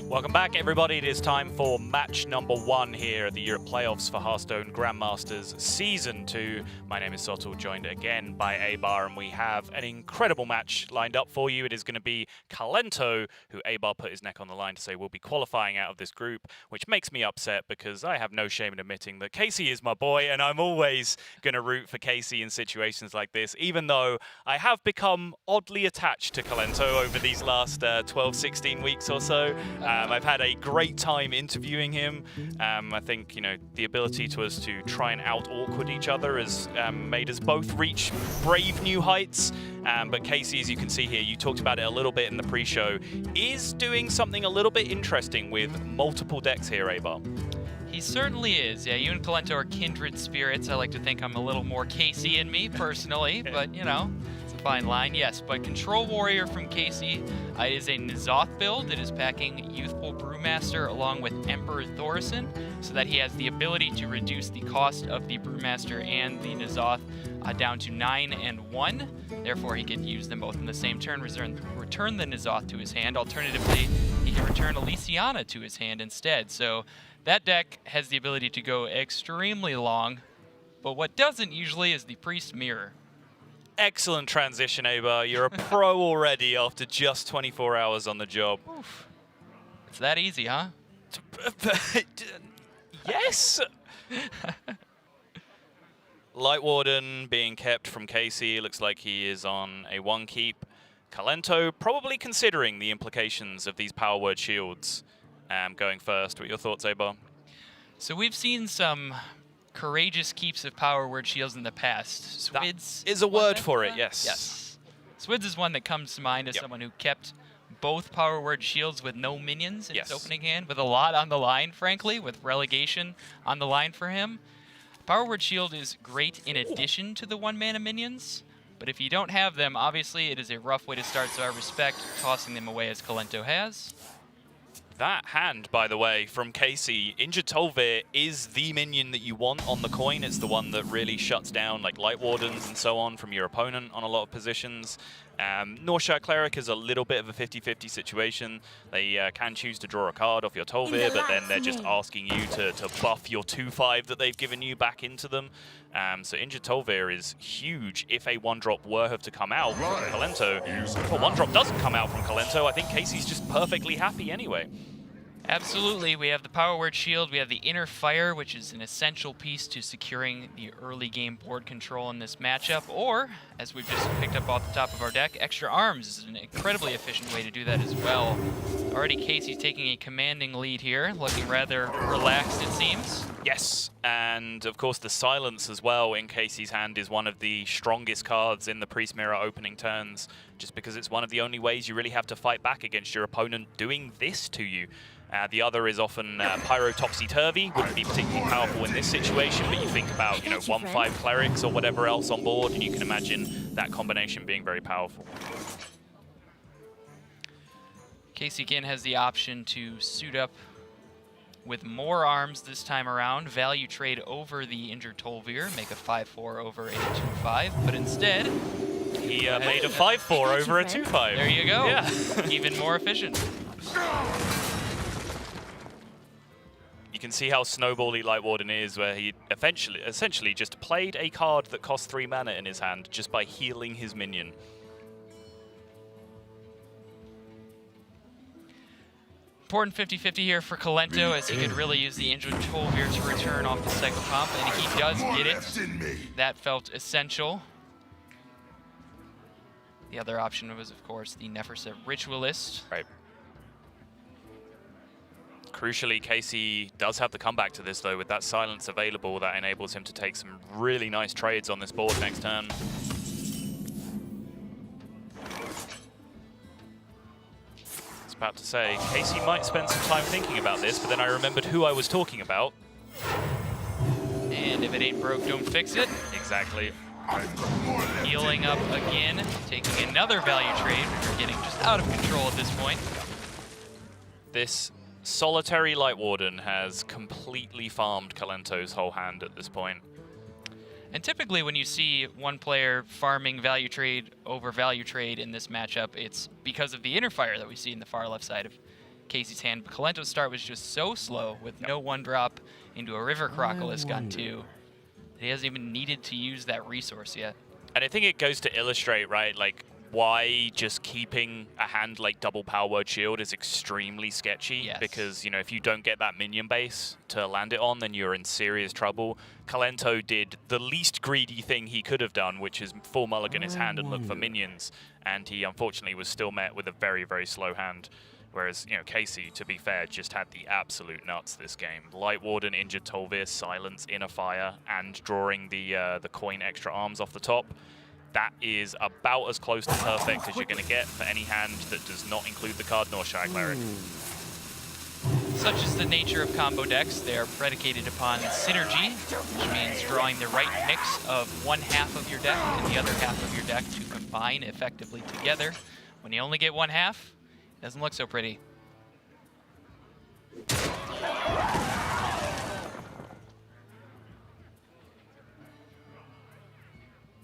Welcome back, everybody. It is time for match number 1 here at the Europe Playoffs for Hearthstone Grandmasters Season 2. My name is Sotul, joined again by Abar, and we have an incredible match lined up for you. It is going to be Kolento, who Abar put his neck on the line to say will be qualifying out of this group, which makes me upset because I have no shame in admitting that Casie is my boy, and I'm always going to root for Casie in situations like this, even though I have become oddly attached to Kolento over these last 12, 16 weeks or so. I've had a great time interviewing him. I think, you know, the ability to us to try and out-awkward each other has made us both reach brave new heights. But Casie, as you can see here, you talked about it a little bit in the pre-show, is doing something a little bit interesting with multiple decks here, Abar. He certainly is. Yeah, you and Kolento are kindred spirits. I like to think I'm a little more Casie in me, personally, but, you know, it's a fine line. Yes, but Control Warrior from Casie is a N'Zoth build. It is packing Youthful Brewmaster along with Emperor Thorison, so that he has the ability to reduce the cost of the Brewmaster and the N'Zoth down to 9 and 1. Therefore, he can use them both in the same turn, return the N'Zoth to his hand. Alternatively, he can return Elysiana to his hand instead. So that deck has the ability to go extremely long, but what doesn't usually is the Priest Mirror. Excellent transition, Abar. You're a pro already after just 24 hours on the job. Oof. It's that easy, huh? Yes! Light Warden being kept from Casie. Looks like he is on a 1 keep. Kolento probably considering the implications of these power word shields going first. What are your thoughts, Abar? So we've seen some courageous keeps of power word shields in the past. Swids is a word for it, yes. Yes. Swids is one that comes to mind as someone who kept both power word shields with no minions in his opening hand, with a lot on the line, frankly, with relegation on the line for him. Power word shield is great in addition to the 1-mana minions, but if you don't have them, obviously it is a rough way to start, so I respect tossing them away as Kolento has. That hand, by the way, from Casie, Injured Tolvir is the minion that you want on the coin. It's the one that really shuts down like Light Wardens and so on from your opponent on a lot of positions. Northshire Cleric is a little bit of a 50-50 situation. They can choose to draw a card off your Tolvir, but then they're just asking you to buff your 2/5 that they've given you back into them. So Injured Tolvir is huge if a 1-drop were to come out from Kolento. If a 1-drop doesn't come out from Kolento, I think Casey's just perfectly happy anyway. Absolutely. We have the power word shield. We have the Inner Fire, which is an essential piece to securing the early game board control in this matchup. Or, as we've just picked up off the top of our deck, Extra Arms is an incredibly efficient way to do that as well. Already Casey's taking a commanding lead here, looking rather relaxed, it seems. Yes, and of course the Silence as well in Casey's hand is one of the strongest cards in the Priest Mirror opening turns, just because it's one of the only ways you really have to fight back against your opponent doing this to you. The other is often Pyro Topsy-Turvy, wouldn't be particularly powerful in this situation, but you think about, you know, 1/5 Clerics or whatever else on board, and you can imagine that combination being very powerful. Casie again has the option to suit up with more arms this time around, value trade over the Injured Tolvir, make a 5/4 over a 2/5, but instead he made a 5/4 over a 2/5. There you go. Yeah. Even more efficient. You can see how snowbally Light Warden is, where he essentially just played a card that cost 3 mana in his hand just by healing his minion. Important 50-50 here for Kolento, as he could really use the Injured Tolvir to return off the Cycle Comp, and he does get it. That felt essential. The other option was, of course, the Neferset Ritualist. Right. Crucially, Casie does have the comeback to this, though, with that Silence available. That enables him to take some really nice trades on this board next turn. I was about to say, Casie might spend some time thinking about this, but then I remembered who I was talking about. And if it ain't broke, don't fix it. Exactly. Healing up again, taking another value trade. We're getting just out of control at this point. This solitary Light Warden has completely farmed Kolento's whole hand at this point. And typically when you see one player farming value trade over value trade in this matchup, it's because of the Inner Fire that we see in the far left side of Casie's hand. But Kolento's start was just so slow with no 1-drop into a River Crocolisk gun 2. He hasn't even needed to use that resource yet. And I think it goes to illustrate, right, like why just keeping a hand like double Power Word Shield is extremely sketchy. Yes. Because, you know, if you don't get that minion base to land it on, then you're in serious trouble. Kolento did the least greedy thing he could have done, which is full mulligan his hand and look for minions. And he unfortunately was still met with a very, very slow hand. Whereas, you know, Casie, to be fair, just had the absolute nuts this game. Light Warden, Injured Tolvir, Silence, Inner Fire, and drawing the coin extra arms off the top. That is about as close to perfect as you're going to get for any hand that does not include the card Northshire Cleric. Such is the nature of combo decks. They are predicated upon synergy, which means drawing the right mix of one half of your deck and the other half of your deck to combine effectively together. When you only get one half, it doesn't look so pretty.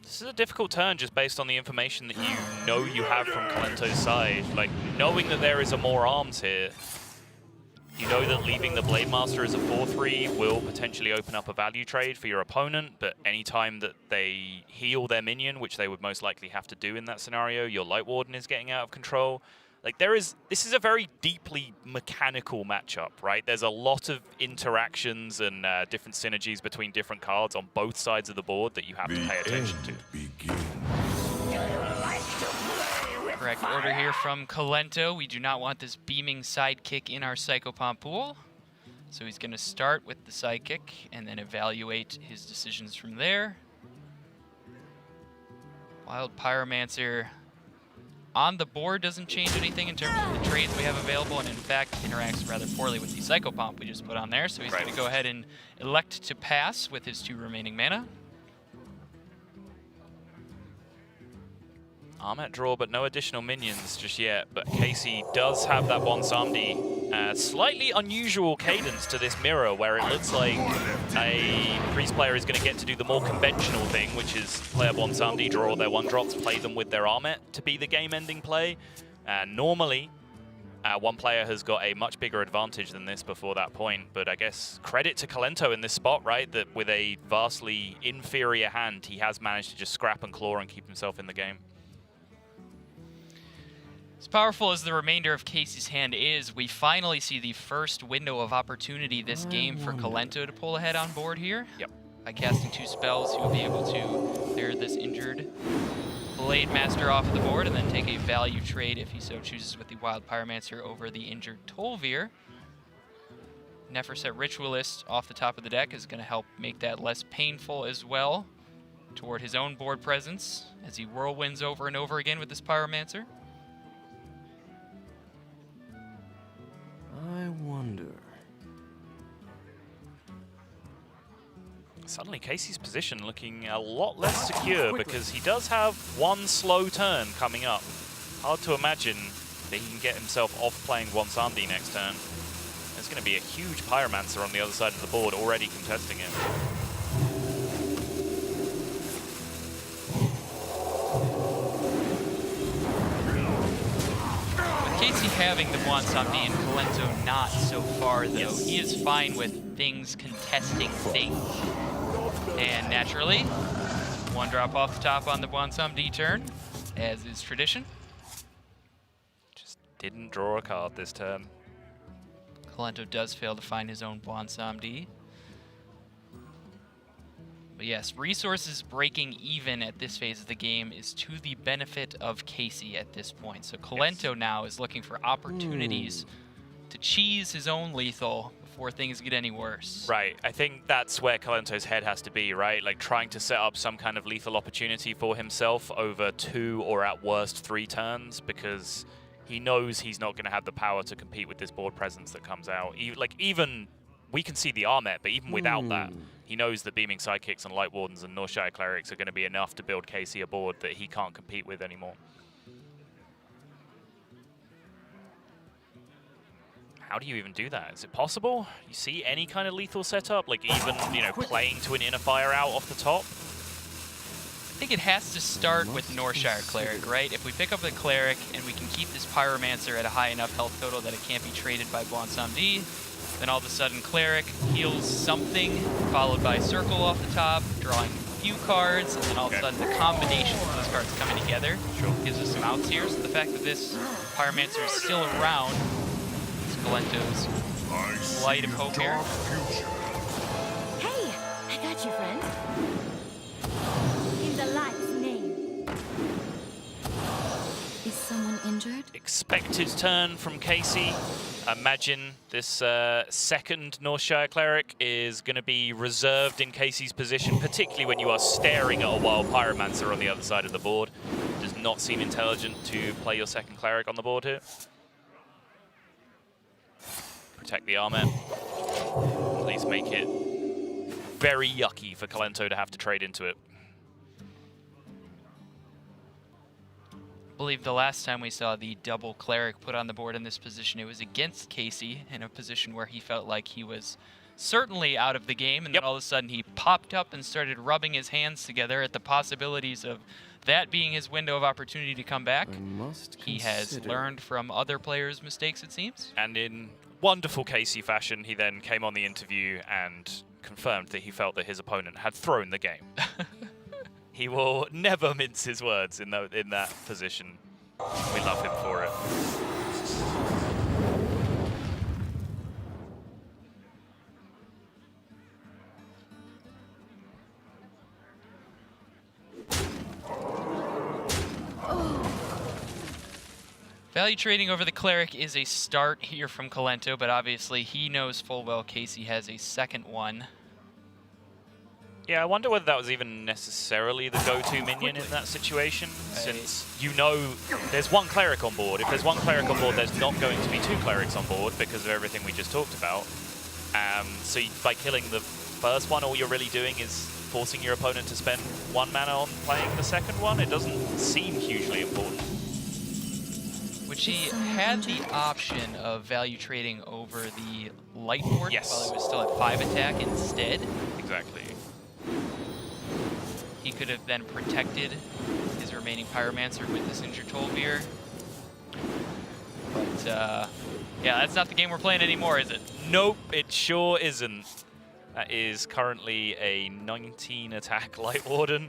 This is a difficult turn just based on the information that you know you have from Kolento's side. Like, knowing that there is a more arms here, you know that leaving the Blade Master as a 4-3 will potentially open up a value trade for your opponent, but anytime that they heal their minion, which they would most likely have to do in that scenario, your Light Warden is getting out of control. Like, this is a very deeply mechanical matchup, right? There's a lot of interactions and different synergies between different cards on both sides of the board that you have to pay attention to. Correct order here from Kolento. We do not want this beaming sidekick in our Psychopomp pool. So he's going to start with the sidekick and then evaluate his decisions from there. Wild Pyromancer on the board doesn't change anything in terms of the trades we have available, and in fact interacts rather poorly with the Psychopomp we just put on there. So he's going to go ahead and elect to pass with his 2 remaining mana. Armet draw, but no additional minions just yet. But Casie does have that Bonsandi. Slightly unusual cadence to this mirror, where it looks like a Priest player is going to get to do the more conventional thing, which is play a Bonsandi, draw their 1-drops, play them with their Armet to be the game-ending play. Normally, one player has got a much bigger advantage than this before that point, but I guess credit to Kolento in this spot, right? That with a vastly inferior hand, he has managed to just scrap and claw and keep himself in the game. As powerful as the remainder of Casie's hand is, we finally see the first window of opportunity this game for Kolento to pull ahead on board here. Yep. By casting 2 spells, he will be able to clear this injured Blade Master off the board and then take a value trade if he so chooses with the Wild Pyromancer over the injured Tolvir. Neferset Ritualist off the top of the deck is going to help make that less painful as well toward his own board presence as he whirlwinds over and over again with this Pyromancer. I wonder. Suddenly, Casey's position looking a lot less secure because he does have one slow turn coming up. Hard to imagine that he can get himself off playing Bonsandi next turn. There's going to be a huge Pyromancer on the other side of the board already contesting it. Casie having the Bonsandi and Kolento not so far, though. Yes. He is fine with things contesting things. And naturally, 1-drop off the top on the Bonsandi turn, as is tradition. Just didn't draw a card this turn. Kolento does fail to find his own Bonsandi. But yes, resources breaking even at this phase of the game is to the benefit of Casie at this point. So Kolento now is looking for opportunities to cheese his own lethal before things get any worse. Right, I think that's where Kolento's head has to be, right? Like trying to set up some kind of lethal opportunity for himself over 2 or at worst 3 turns, because he knows he's not going to have the power to compete with this board presence that comes out. Even we can see the Armet, but even without that, he knows that Beaming Sidekicks and Light Wardens and Northshire Clerics are going to be enough to build Casie a board that he can't compete with anymore. How do you even do that? Is it possible? You see any kind of lethal setup? Like even, you know, playing to an Inner Fire out off the top? I think it has to start with Northshire Cleric, right? If we pick up the Cleric and we can keep this Pyromancer at a high enough health total that it can't be traded by Blansamdi, then all of a sudden Cleric heals something, followed by Circle off the top, drawing a few cards, and then all of a sudden the combination of those cards coming together gives us some outs here. So the fact that this Pyromancer is still around is Kolento's light of hope here. Hey, I got you, friend. In the light's name. Is someone injured? Expected turn from Casie. Imagine this second Northshire Cleric is going to be reserved in Casey's position, particularly when you are staring at a wild Pyromancer on the other side of the board. Does not seem intelligent to play your second Cleric on the board here. Protect the armor. At least make it very yucky for Kolento to have to trade into it. I believe the last time we saw the double Cleric put on the board in this position, it was against Casie in a position where he felt like he was certainly out of the game, and then all of a sudden he popped up and started rubbing his hands together at the possibilities of that being his window of opportunity to come back. He has learned from other players' mistakes, it seems. And in wonderful Casie fashion, he then came on the interview and confirmed that he felt that his opponent had thrown the game. He will never mince his words in that position. We love him for it. Value trading over the Cleric is a start here from Kolento, but obviously he knows full well Casie has a second one. Yeah, I wonder whether that was even necessarily the go-to minion in that situation, since you know there's one Cleric on board. If there's one Cleric on board, there's not going to be two Clerics on board because of everything we just talked about. So by killing the first one, all you're really doing is forcing your opponent to spend 1 mana on playing the second one. It doesn't seem hugely important. Which he had the option of value trading over the Light Ward while he was still at 5 attack instead. Exactly. He could have then protected his remaining Pyromancer with this injured Tolvir. But, yeah, that's not the game we're playing anymore, is it? Nope, it sure isn't. That is currently a 19 attack Light Warden.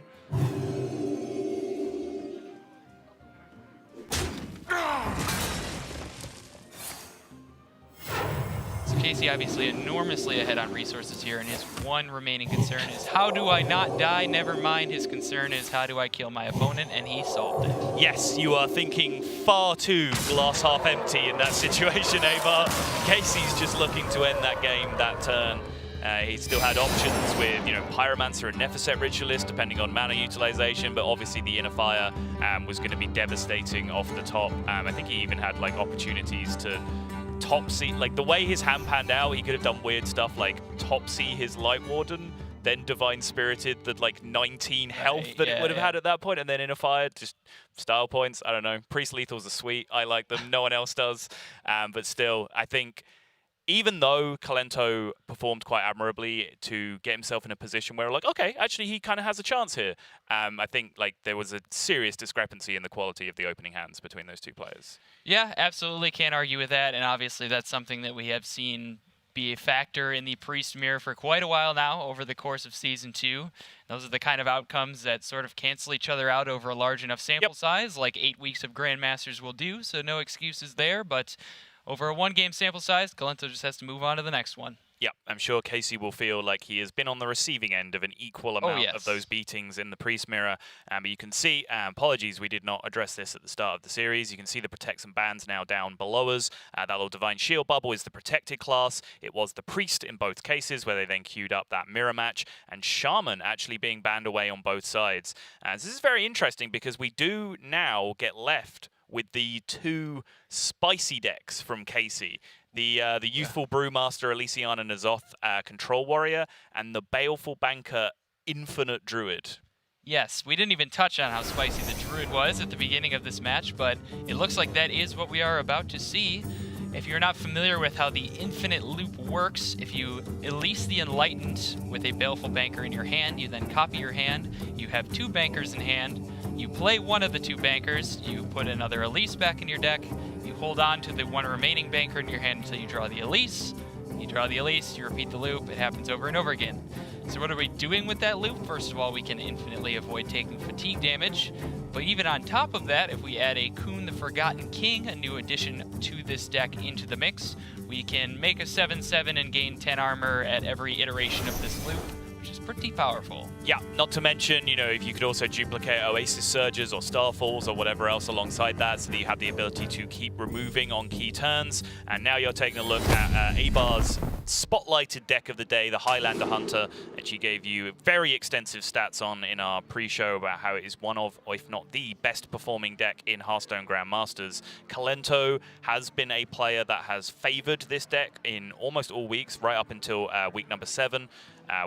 Casie obviously enormously ahead on resources here, and his one remaining concern is how do I not die? Never mind, his concern is how do I kill my opponent, and he solved it. Yes, you are thinking far too glass half empty in that situation, Abar. Casey's just looking to end that game, that turn. He still had options with, you know, Pyromancer and Nephicet Ritualist, depending on mana utilization, but obviously the Inner Fire was going to be devastating off the top. I think he even had, like, opportunities to Topsy, like the way his hand panned out, he could have done weird stuff like Topsy his Light Warden, then Divine Spirited the like 19 health that it would have had at that point, and then Inner Fire, just style points. I don't know. Priest Lethals are sweet. I like them. No one else does. But still, I think even though Kolento performed quite admirably to get himself in a position where, like, okay, actually he kind of has a chance here, I think like there was a serious discrepancy in the quality of the opening hands between those two players. Yeah, absolutely can't argue with that, and obviously that's something that we have seen be a factor in the Priest Mirror for quite a while now over the course of Season 2. Those are the kind of outcomes that sort of cancel each other out over a large enough sample size, like 8 weeks of Grandmasters will do, so no excuses there, but over a 1-game sample size, Kolento just has to move on to the next one. Yeah, I'm sure Casie will feel like he has been on the receiving end of an equal amount of those beatings in the Priest Mirror. But you can see, apologies, we did not address this at the start of the series. You can see the Protects and Bans now down below us. That little Divine Shield bubble is the protected class. It was the Priest in both cases, where they then queued up that mirror match, and Shaman actually being banned away on both sides. So this is very interesting because we do now get left with the 2 spicy decks from Casie. The Youthful Brewmaster Elysiana N'Zoth Control Warrior, and the Baleful Banker Infinite Druid. Yes, we didn't even touch on how spicy the Druid was at the beginning of this match, but it looks like that is what we are about to see. If you're not familiar with how the infinite loop works, if you Elise the Enlightened with a Baleful Banker in your hand, you then copy your hand, you have 2 bankers in hand, you play one of the 2 bankers, you put another Elise back in your deck, you hold on to the 1 remaining banker in your hand until you draw the Elise, you draw the Elise, you repeat the loop, it happens over and over again. So what are we doing with that loop? First of all, we can infinitely avoid taking fatigue damage, but even on top of that, if we add a Kun the Forgotten King, a new addition to this deck, into the mix, we can make a 7/7 and gain 10 armor at every iteration of this loop, which is pretty powerful. Yeah, not to mention, you know, if you could also duplicate Oasis Surges or Starfalls or whatever else alongside that, so that you have the ability to keep removing on key turns. And now you're taking a look at Abar's spotlighted deck of the day, the Highlander Hunter, that she gave you very extensive stats on in our pre-show about how it is one of, or if not the best performing deck in Hearthstone Grandmasters. Kolento has been a player that has favored this deck in almost all weeks, right up until week number 7.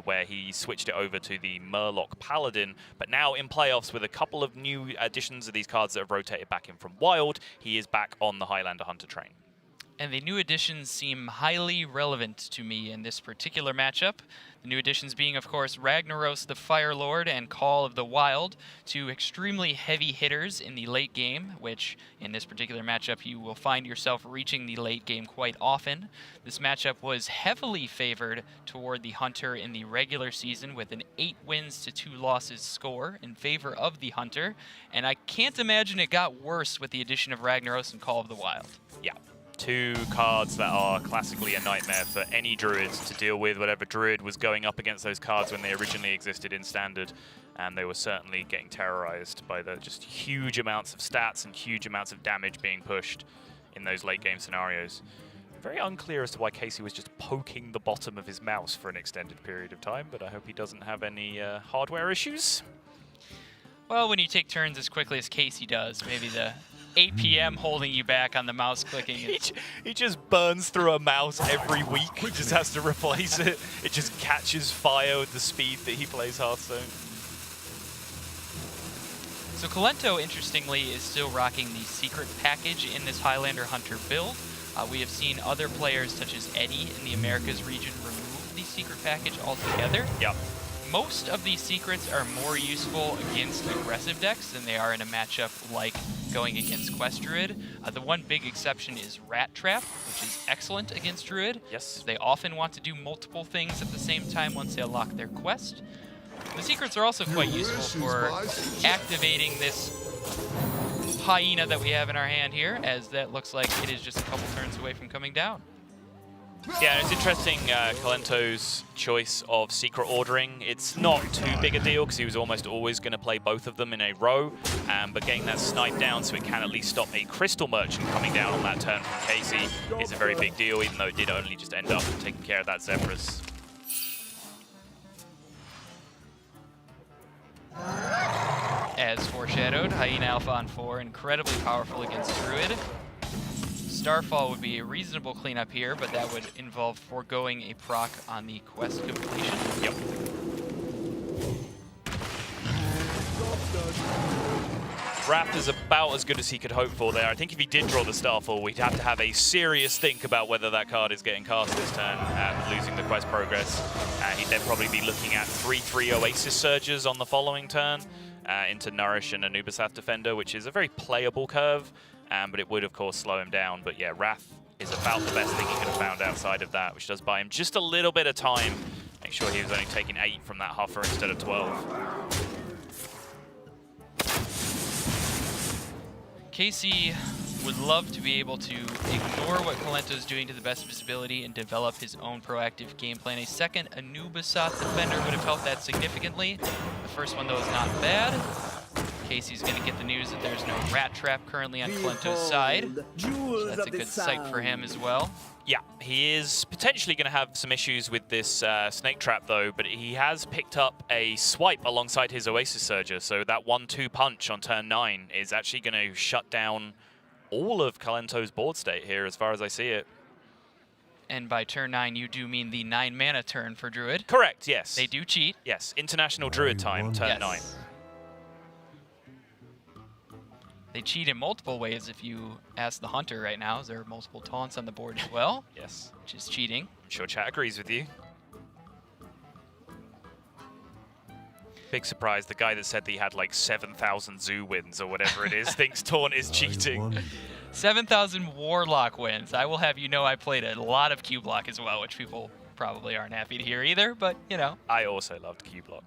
Where he switched it over to the Murloc Paladin. But now in playoffs, with a couple of new additions of these cards that have rotated back in from Wild, he is back on the Highlander Hunter train. And the new additions seem highly relevant to me in this particular matchup. The new additions being, of course, Ragnaros the Fire Lord and Call of the Wild, 2 extremely heavy hitters in the late game, which in this particular matchup you will find yourself reaching the late game quite often. This matchup was heavily favored toward the Hunter in the regular season with an 8 wins to 2 losses score in favor of the Hunter, and I can't imagine it got worse with the addition of Ragnaros and Call of the Wild. Yeah. 2 cards that are classically a nightmare for any Druids to deal with. Whatever Druid was going up against those cards when they originally existed in Standard, and they were certainly getting terrorized by the just huge amounts of stats and huge amounts of damage being pushed in those late game scenarios. Very unclear as to why Casie was just poking the bottom of his mouse for an extended period of time, but I hope he doesn't have any hardware issues. Well, when you take turns as quickly as Casie does, maybe the APM holding you back on the mouse clicking. He just burns through a mouse every week. He just has to replace it. It just catches fire with the speed that he plays Hearthstone. So Kolento, interestingly, is still rocking the secret package in this Highlander Hunter build. We have seen other players such as Eddie in the Americas region remove the secret package altogether. Yep. Most of these secrets are more useful against aggressive decks than they are in a matchup like going against Quest Druid. The one big exception is Rat Trap, which is excellent against Druid. Yes. They often want to do multiple things at the same time once they unlock their quest. The secrets are also quite useful for activating this hyena that we have in our hand here, as that looks like it is just a couple turns away from coming down. Yeah, it's interesting, Kolento's choice of secret ordering. It's not too big a deal because he was almost always going to play both of them in a row, but getting that snipe down so it can at least stop a Crystal Merchant coming down on that turn from Casie is a very big deal, even though it did only just end up taking care of that Zephyrus. As foreshadowed, Hyena Alpha on 4, incredibly powerful against Druid. Starfall would be a reasonable cleanup here, but that would involve foregoing a proc on the quest completion. Yep. Wrath is about as good as he could hope for there. I think if he did draw the Starfall, we'd have to have a serious think about whether that card is getting cast this turn and losing the quest progress. He'd then probably be looking at 3/3 Oasis Surges on the following turn into Nourish and Anubisath Defender, which is a very playable curve, but it would, of course, slow him down. But yeah, Wrath is about the best thing he could have found outside of that, which does buy him just a little bit of time. Make sure he was only taking 8 from that Huffer instead of 12. Casie would love to be able to ignore what Kolento's doing to the best of his ability and develop his own proactive game plan. A second Anubisath Defender would have helped that significantly. The first one, though, is not bad. Casey's going to get the news that there's no Rat Trap currently on Kolento's side. So that's a good sight for him as well. Yeah, he is potentially going to have some issues with this Snake Trap, though, but he has picked up a swipe alongside his Oasis Surger, so that 1-2 punch on turn 9 is actually going to shut down all of Kolento's board state here, as far as I see it. And by turn 9, you do mean the 9 mana turn for Druid? Correct, yes. They do cheat. Yes, International Druid time, turn 9. They cheat in multiple ways if you ask the hunter right now. There are multiple taunts on the board as well. Yes. Which is cheating. I'm sure chat agrees with you. Big surprise, the guy that said that he had like 7,000 zoo wins or whatever it is thinks taunt is cheating. 7,000 Warlock wins. I will have you know I played a lot of Q-Block as well, which people probably aren't happy to hear either, but you know. I also loved Q-Block.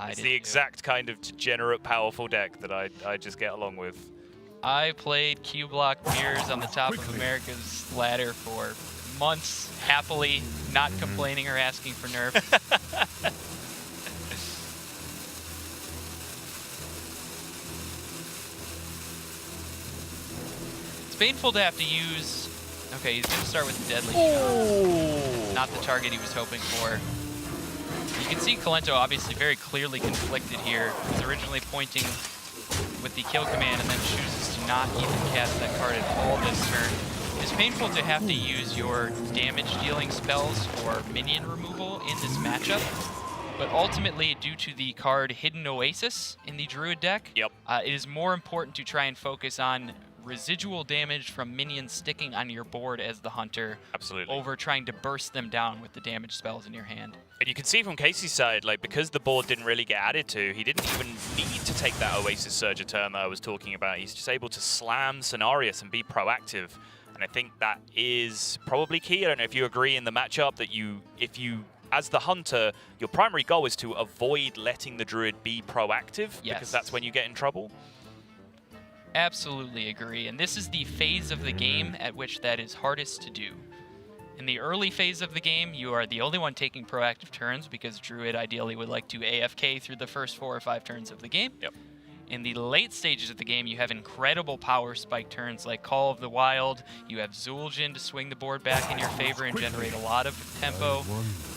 It's the too. exact kind of degenerate, powerful deck that I just get along with. I played Q-Block Mirrors on the top of America's ladder for months, happily, not complaining or asking for nerf. It's painful to have to use... Okay, he's going to start with the Deadly Shot. Not the target he was hoping for. You can see Kolento obviously very clearly conflicted here. He's originally pointing with the kill command and then chooses to not even cast that card at all this turn. It's painful to have to use your damage dealing spells for minion removal in this matchup, but ultimately due to the card Hidden Oasis in the Druid deck, it is more important to try and focus on residual damage from minions sticking on your board as the hunter. Absolutely. Over trying to burst them down with the damage spells in your hand. And you can see from Casey's side, like, because the board didn't really get added to, he didn't even need to take that Oasis Surge turn that I was talking about. He's just able to slam Cenarius and be proactive. And I think that is probably key. I don't know if you agree in the matchup that if you, as the hunter, your primary goal is to avoid letting the Druid be proactive, because that's when you get in trouble. Absolutely agree, and this is the phase of the game at which that is hardest to do. In the early phase of the game, you are the only one taking proactive turns because Druid ideally would like to AFK through the first 4 or 5 turns of the game. In the late stages of the game, you have incredible power spike turns like Call of the Wild. You have Zul'jin to swing the board back in your favor and generate a lot of tempo.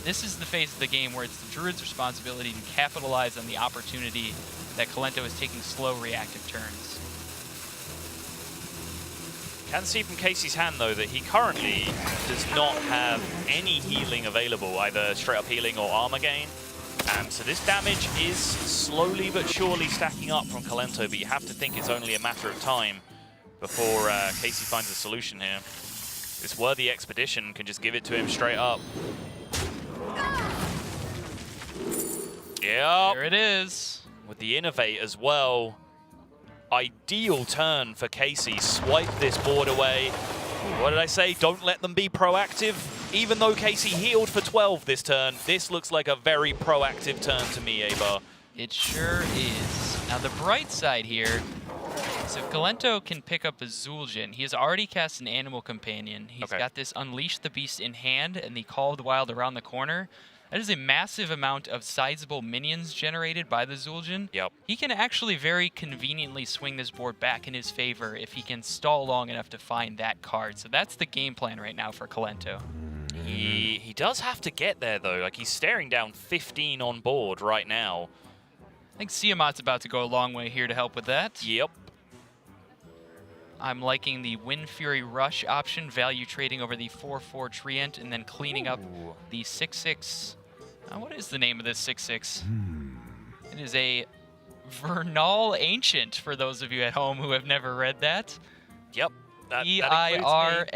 This is the phase of the game where it's the Druid's responsibility to capitalize on the opportunity that Kolento is taking slow reactive turns. Can see from Casey's hand, though, that he currently does not have any healing available, either straight up healing or armor gain. So this damage is slowly but surely stacking up from Kolento, but you have to think it's only a matter of time before Casie finds a solution here. This worthy expedition can just give it to him straight up. Yep. There it is. With the Innovate as well. Ideal turn for Casie. Swipe this board away. What did I say? Don't let them be proactive. Even though Casie healed for 12 this turn, this looks like a very proactive turn to me, Abar. It sure is. Now the bright side here is if Kolento can pick up a Zul'jin, he has already cast an Animal Companion. He's got this Unleash the Beast in hand and the Call of the Wild around the corner. That is a massive amount of sizable minions generated by the Zul'jin. He can actually very conveniently swing this board back in his favor if he can stall long enough to find that card. So that's the game plan right now for Kolento. He does have to get there, though. Like, he's staring down 15 on board right now. I think Siamat's about to go a long way here to help with that. I'm liking the Wind Fury Rush option, value trading over the 4/4 Treant, and then cleaning up the 6/6. What is the name of this 6/6? It is a Vernal Ancient, for those of you at home who have never read that. E-I-R-N-A-A-L.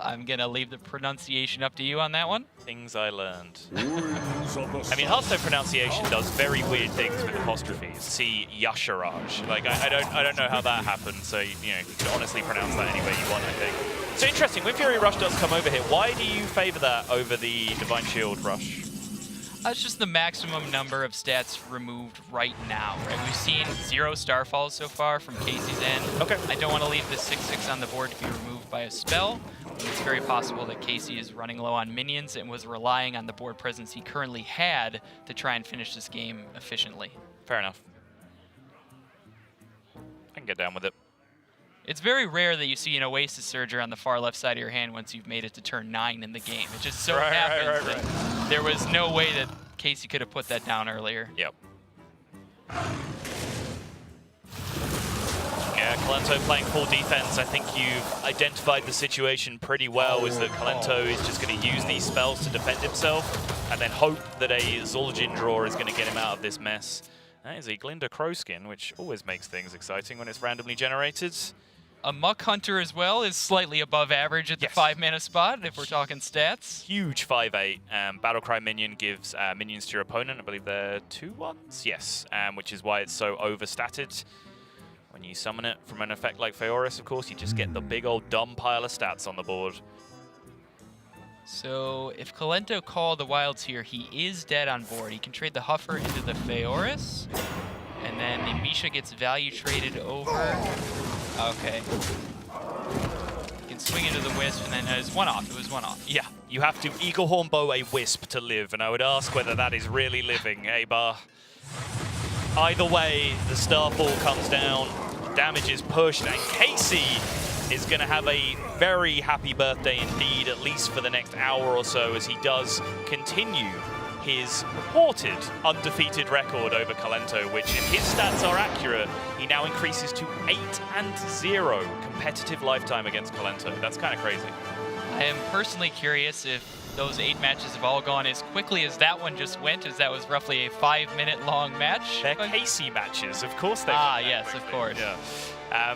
I'm going to leave the pronunciation up to you on that one. Things I learned. I mean, Hearthstone pronunciation does very weird things with apostrophes. See Yasharaj. Like, I don't know how that happened, so, you know, you could honestly pronounce that any way you want, I think. So interesting, when Fury Rush does come over here, why do you favor that over the Divine Shield Rush? It's just the maximum number of stats removed right now, right? We've seen 0 Starfalls so far from Casey's end. I don't want to leave the 6/6 on the board to be removed by a spell. It's very possible that Casie is running low on minions and was relying on the board presence he currently had to try and finish this game efficiently. Fair enough. I can get down with it. It's very rare that you see an Oasis Surger on the far left side of your hand once you've made it to turn 9 in the game. It just so happens that there was no way that Casie could have put that down earlier. Yeah, Kolento playing full defense. I think you've identified the situation pretty well, is that Kolento is just going to use these spells to defend himself and then hope that a Zul'jin draw is going to get him out of this mess. That is a Glinda Crowskin, which always makes things exciting when it's randomly generated. A Muck Hunter as well is slightly above average at the 5-mana spot, if we're talking stats. Huge 5/8. Battlecry minion gives minions to your opponent. I believe they're 2/1s? Yes, which is why it's so overstatted. When you summon it from an effect like Feoris, of course, you just get the big old dumb pile of stats on the board. So if Kolento called the wilds here, he is dead on board. He can trade the Huffer into the Feoris, and then the Misha gets value traded over. Okay. You can swing into the Wisp, and then it was one off. It was one off. Yeah, you have to Eagle Horn Bow a Wisp to live, and I would ask whether that is really living, Abar. Either way, the Starfall comes down, damage is pushed, and Casie is going to have a very happy birthday indeed, at least for the next hour or so, as he does continue his purported undefeated record over Kolento, which, if his stats are accurate, he now increases to 8-0 competitive lifetime against Kolento. That's kind of crazy. I am personally curious if those 8 matches have all gone as quickly as that one just went, as that was roughly a 5-minute long match. They're Casie matches, of course they yes, of course. Yeah.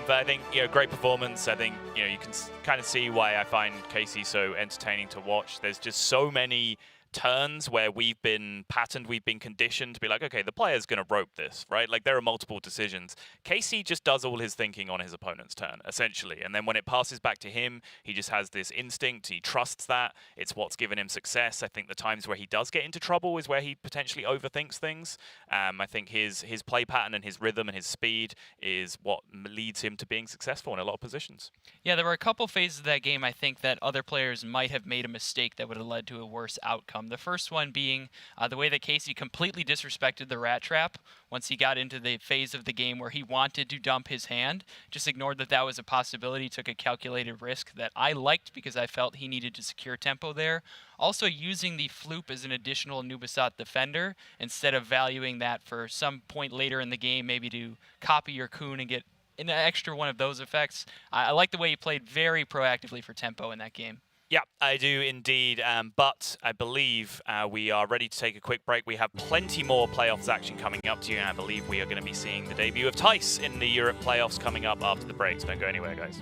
But I think, great performance. I think, you can kind of see why I find Casie so entertaining to watch. There's just so many turns where we've been patterned, we've been conditioned to be like, okay, the player's going to rope this, right? Like, there are multiple decisions. Casie just does all his thinking on his opponent's turn, essentially. And then when it passes back to him, he just has this instinct. He trusts that. It's what's given him success. I think the times where he does get into trouble is where he potentially overthinks things. I think his play pattern and his rhythm and his speed is what leads him to being successful in a lot of positions. Yeah, there were a couple phases of that game, I think, that other players might have made a mistake that would have led to a worse outcome. The first one being the way that Casie completely disrespected the rat trap once he got into the phase of the game where he wanted to dump his hand. Just ignored that that was a possibility, took a calculated risk that I liked because I felt he needed to secure tempo there. Also using the Floop as an additional Nubisat defender instead of valuing that for some point later in the game, maybe to copy your Kun and get an extra one of those effects. I like the way he played very proactively for tempo in that game. Yeah, I do indeed, but I believe we are ready to take a quick break. We have plenty more playoffs action coming up to you, and I believe we are going to be seeing the debut of Tice in the Europe playoffs coming up after the breaks. Don't go anywhere, guys.